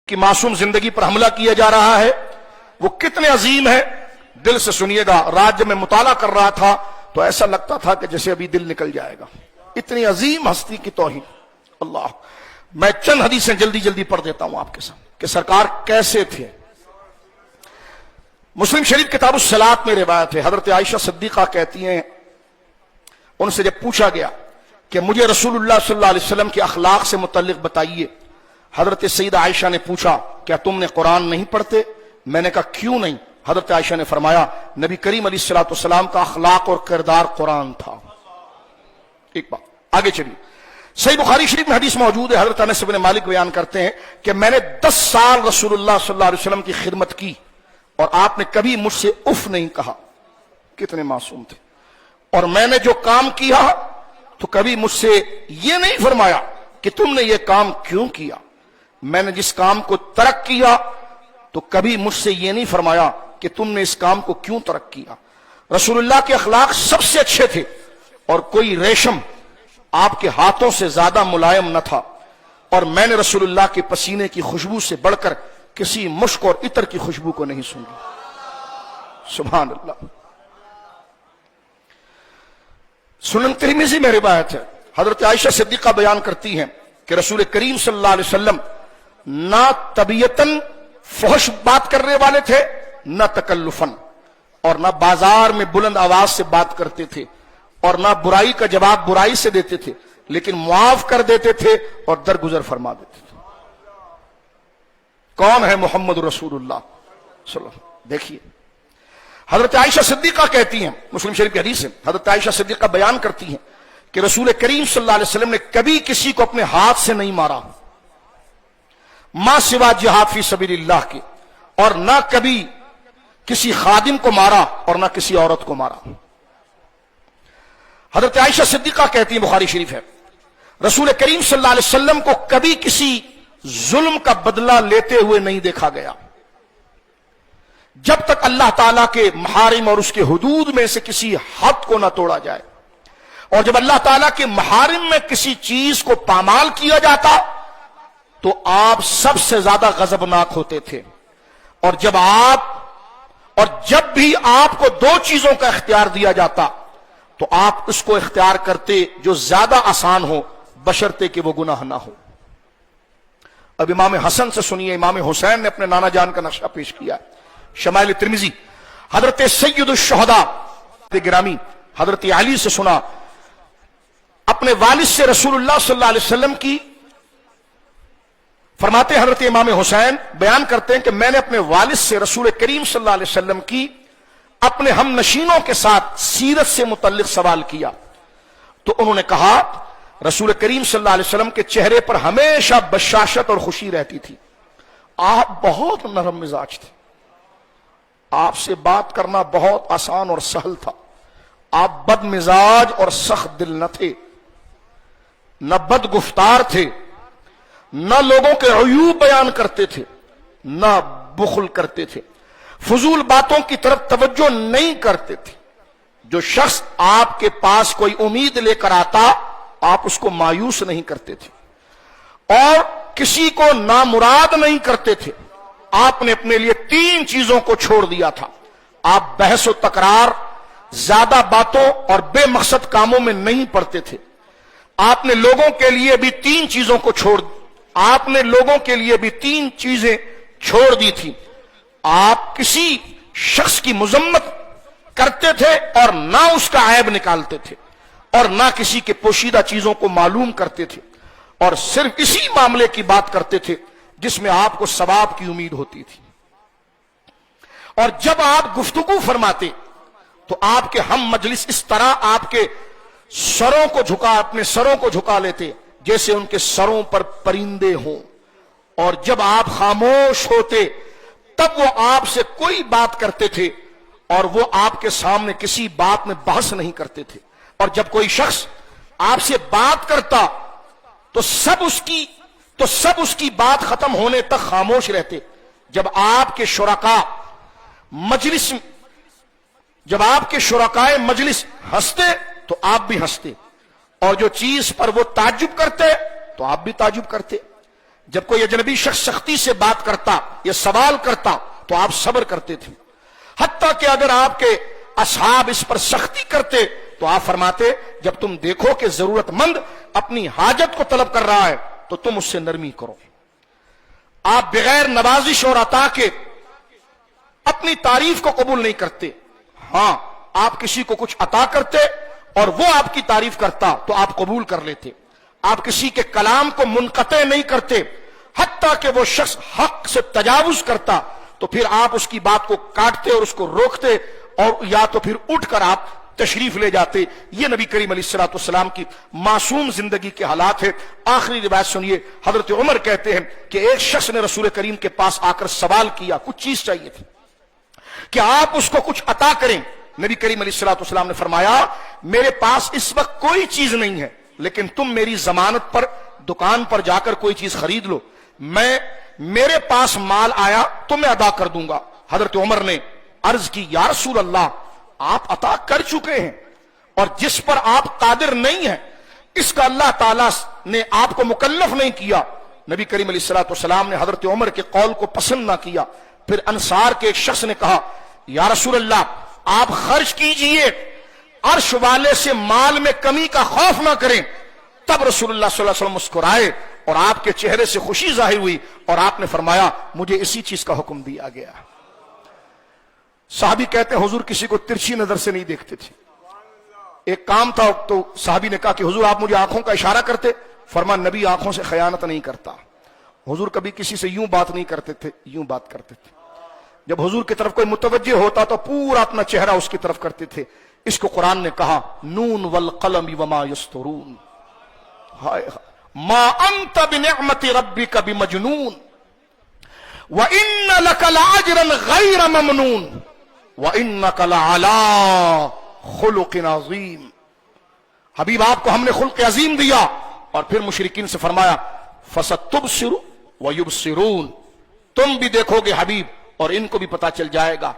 कि मासूम जिंदगी पर हमला किया जा रहा है, वो कितने अजीम है। दिल से सुनिएगा, राज्य में मुताला कर रहा था तो ऐसा लगता था कि जैसे अभी दिल निकल जाएगा, इतनी अजीम हस्ती की तौहीन। अल्लाह, मैं चंद हदीसें जल्दी जल्दी पढ़ देता हूं आपके सामने कि सरकार कैसे थे। मुस्लिम शरीफ किताबुस सलात में रिवायत है, हजरत आयशा सिद्दीका कहती हैं, उनसे जब पूछा गया कि मुझे रसूलुल्लाह सल्लल्लाहु अलैहि वसल्लम के अखलाक से मुतल्लिक बताइए, हजरत सईदा आयशा ने पूछा क्या तुमने कुरान नहीं पढ़ते? मैंने कहा क्यों नहीं? हजरत आयशा ने फरमाया नबी करीम अलैहिस्सलातु वस्सलाम का अखलाक और किरदार कुरान था। एक बात, आगे चलिए। सही बुखारी शरीफ में हदीस मौजूद है, हजरत अनस इब्न मालिक बयान करते हैं कि मैंने 10 साल रसूलुल्लाह सल्लल्लाहु अलैहि वसल्लम की खिदमत की और आपने कभी मुझसे उफ नहीं कहा। कितने मासूम थे। और मैंने जो काम किया तो कभी मुझसे यह नहीं फरमाया कि तुमने ये काम क्यों किया। मैंने जिस काम को तर्क किया तो कभी मुझसे यह नहीं फरमाया कि तुमने इस काम को क्यों तर्क किया। रसूलुल्लाह के अखलाक सबसे अच्छे थे और कोई रेशम आपके हाथों से ज्यादा मुलायम न था, और मैंने रसूलुल्लाह के पसीने की खुशबू से बढ़कर किसी मुश्क और इतर की खुशबू को नहीं सूंघी। सुभान अल्लाह। सुनन तिरमिज़ी में रिवायत है, हजरत आयशा सिद्दीका बयान करती हैं कि रसूल करीम सल्लल्लाहु अलैहि वसल्लम ना तबीयतन फहश बात करने वाले थे, ना तकल्लुफन, और ना बाजार में बुलंद आवाज से बात करते थे, और ना बुराई का जवाब बुराई से देते थे, लेकिन मुआफ कर देते थे और दरगुजर फरमा देते थे। कौन है मोहम्मद रसूलुल्लाह सल्लल्लाहु अलैहि वसल्लम? देखिए, हजरत आयशा सिद्दीका कहती हैं, मुस्लिम शरीफ की हदीस है, हजरत आयशा सिद्दीका बयान करती हैं कि रसूल करीम सल्लल्लाहु अलैहि वसल्लम ने कभी किसी को अपने हाथ से नहीं मारा, मा सिवा जिहाद फी सबीलिल्लाह के, और ना कभी किसी खादिम को मारा और ना किसी औरत को मारा। हजरत आयशा सिद्दीका कहती है, बुखारी शरीफ है, रसूल करीम सल्लल्लाहु अलैहि वसल्लम को कभी किसी जुल्म का बदला लेते हुए नहीं देखा गया जब तक अल्लाह ताला के महारिम और उसके हुदूद में से किसी हद को ना तोड़ा जाए। और जब अल्लाह ताला के महारिम में किसी चीज को पामाल किया जाता तो आप सबसे ज्यादा गजबनाक होते थे। और जब भी आपको 2 चीजों का इख्तियार दिया जाता तो आप उसको इख्तियार करते जो ज्यादा आसान हो, बशर्ते कि वो गुनाह ना हो। अब इमाम हसन से सुनिए, इमाम हुसैन ने अपने नाना जान का नक्शा पेश किया। शमाइल तिरमिज़ी, हजरत सैयदुश शुहदा गिरामी हजरत अली से सुना, अपने वालिद से रसूलुल्लाह सल्लल्लाहु अलैहि वसल्लम की, फरमाते हजरत इमाम हुसैन बयान करते हैं कि मैंने अपने वालिद से रसूल करीम सल्लल्लाहु अलैहि वसल्लम की अपने हम नशीनों के साथ सीरत से मुतल्लिक सवाल किया तो उन्होंने कहा रसूल करीम सल्लल्लाहु अलैहि वसल्लम के चेहरे पर हमेशा बशाशत और खुशी रहती थी। आप बहुत नरम मिजाज थे, आपसे बात करना बहुत आसान और सहल था। आप बद मिजाज और सख्त दिल न थे, न बद गुफ्तार थे, न लोगों के अयूब बयान करते थे, न बुखल करते थे, फजूल बातों की तरफ तवज्जो नहीं करते थे। जो शख्स आपके पास कोई उम्मीद लेकर आता आप उसको मायूस नहीं करते थे और किसी को नामुराद नहीं करते थे। आपने अपने लिए 3 चीजों को छोड़ दिया था। आप बहस और तकरार, ज्यादा बातों और बेमकसद कामों में नहीं पड़ते थे। आपने लोगों के लिए भी 3 चीजों को छोड़ दी थी। आप किसी शख्स की मुजम्मत करते थे और ना उसका ऐब निकालते थे और ना किसी के पोशीदा चीजों को मालूम करते थे, और सिर्फ इसी मामले की बात करते थे जिसमें आपको सवाब की उम्मीद होती थी। और जब आप गुफ्तगू फरमाते तो आपके हम मजलिस इस तरह आपके अपने सरों को झुका लेते जैसे उनके सरों पर परिंदे हों, और जब आप खामोश होते तब वो आपसे कोई बात करते थे और वो आपके सामने किसी बात में बहस नहीं करते थे। और जब कोई शख्स आपसे बात करता तो सब उसकी बात खत्म होने तक खामोश रहते। जब आपके शुरकाए मजलिस हंसते तो आप भी हंसते, और जो चीज पर वो ताज्जुब करते तो आप भी ताज्जुब करते। جب کوئی اجنبی شخص سختی سے بات کرتا یا سوال کرتا تو آپ صبر کرتے تھے، حتیٰ کہ اگر آپ کے اصحاب اس پر سختی کرتے تو آپ فرماتے جب تم دیکھو کہ ضرورت مند اپنی حاجت کو طلب کر رہا ہے تو تم اس سے نرمی کرو۔ آپ بغیر نوازش اور عطا کے اپنی تعریف کو قبول نہیں کرتے، ہاں آپ کسی کو کچھ عطا کرتے اور وہ آپ کی تعریف کرتا تو آپ قبول کر لیتے۔ آپ کسی کے کلام کو منقطع نہیں کرتے، حتیٰ کہ وہ شخص حق سے تجاوز کرتا تو پھر آپ اس کی بات کو کاٹتے اور اس کو روکتے، اور یا تو پھر اٹھ کر آپ تشریف لے جاتے۔ یہ نبی کریم علیہ الصلوۃ والسلام کی معصوم زندگی کے حالات ہے۔ آخری روایت سنیے، حضرت عمر کہتے ہیں کہ ایک شخص نے رسول کریم کے پاس آ کر سوال کیا، کچھ چیز چاہیے تھی کہ آپ اس کو کچھ عطا کریں۔ نبی کریم علیہ الصلوۃ والسلام نے فرمایا میرے پاس اس وقت کوئی چیز نہیں ہے، لیکن تم میری ضمانت پر دکان پر جا کر کوئی چیز خرید لو، میرے پاس مال آیا تو میں ادا کر دوں گا۔ حضرت عمر نے عرض کی یا رسول اللہ آپ عطا کر چکے ہیں اور جس پر آپ قادر نہیں ہیں اس کا اللہ تعالیٰ نے آپ کو مکلف نہیں کیا۔ نبی کریم علیہ الصلوۃ والسلام نے حضرت عمر کے قول کو پسند نہ کیا۔ پھر انصار کے ایک شخص نے کہا یا رسول اللہ آپ خرچ کیجئے، عرش والے سے مال میں کمی کا خوف نہ کریں۔ تب رسول اللہ صلی اللہ علیہ وسلم مسکرائے اور آپ کے چہرے سے خوشی ظاہر ہوئی اور آپ نے فرمایا مجھے اسی چیز کا حکم دیا گیا۔ صحابی کہتے ہیں حضور کسی کو ترچھی نظر سے نہیں دیکھتے تھے۔ ایک کام تھا تو صحابی نے کہا کہ حضور آپ مجھے آنکھوں کا اشارہ کرتے، فرمایا نبی آنکھوں سے خیانت نہیں کرتا۔ حضور کبھی کسی سے یوں بات نہیں کرتے تھے، یوں بات کرتے تھے۔ جب حضور کی طرف کوئی متوجہ ہوتا تو پورا اپنا چہرہ اس کی طرف کرتے تھے۔ اس کو قرآن نے کہا نون والقلم وما یسطرون، ما انت بنعمت ربک بمجنون وان لک لاجرا غیر ممنون وانک لعلی خلق عظیم۔ حبیب آپ کو ہم نے خلق عظیم دیا، اور پھر مشرکین سے فرمایا فستبصر ویبصرون، تم بھی دیکھو گے حبیب اور ان کو بھی پتا چل جائے گا۔